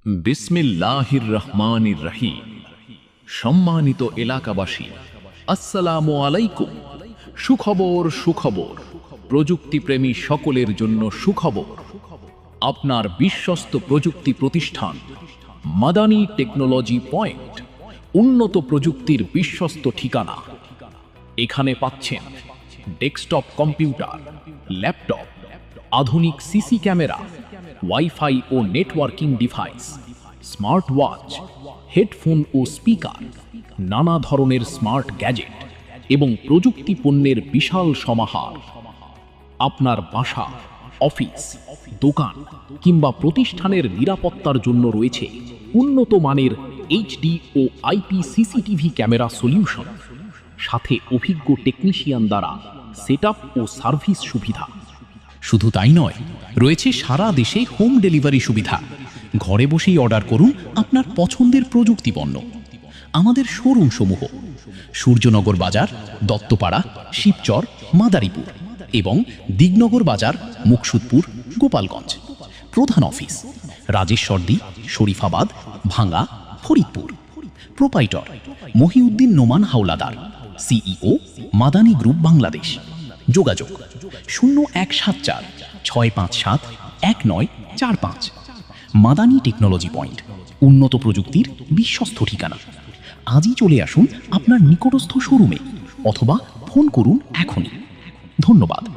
বিসমিল্লাহির রহমানির রহিম। সম্মানিত এলাকাবাসী, আসসালামু আলাইকুম। সুখবর সুখবর, প্রযুক্তিপ্রেমী সকলের জন্য সুখবর। আপনার বিশ্বস্ত প্রযুক্তি প্রতিষ্ঠান মাদানী টেকনোলজি পয়েন্ট উন্নত প্রযুক্তির বিশ্বস্ত ঠিকানা। এখানে পাচ্ছেন ডেস্কটপ কম্পিউটার, ল্যাপটপ, আধুনিক সিসি ক্যামেরা, ওয়াইফাই ও networking device, smart watch, headphone ও স্পিকার, নানা ধরনের স্মার্ট গ্যাজেট এবং প্রযুক্তি পণ্যের বিশাল সমাহার। আপনার বাসা, অফিস, দোকান কিংবা প্রতিষ্ঠানের নিরাপত্তার জন্য রয়েছে উন্নত মানের এইচডি ও আইপি সিসিটিভি ক্যামেরা সলিউশন, সাথে অভিজ্ঞ টেকনিশিয়ান দ্বারা সেটআপ ও সার্ভিস সুবিধা। শুধু তাই নয়, রয়েছে সারা দেশে হোম ডেলিভারি সুবিধা। ঘরে বসেই অর্ডার করুন আপনার পছন্দের প্রযুক্তি পণ্য। আমাদের শোরুম সমূহ সূর্যনগর বাজার, দত্তপাড়া, শিবচর, মাদারীপুর এবং দিগনগর বাজার, মুকসুদপুর, গোপালগঞ্জ। প্রধান অফিস রাজেশ্বরদী, শরীফাবাদ, ভাঙ্গা, Faridpur. Proprietor Mohiuddin Noman Howlader, CEO Madani group Bangladesh. যোগাযোগ 0174 657 1945। মাদানী টেকনোলজি পয়েন্ট, উন্নত প্রযুক্তির বিশ্বস্ত ঠিকানা। আজই চলে আসুন আপনার নিকটস্থ শোরুমে অথবা ফোন করুন এখনই। ধন্যবাদ।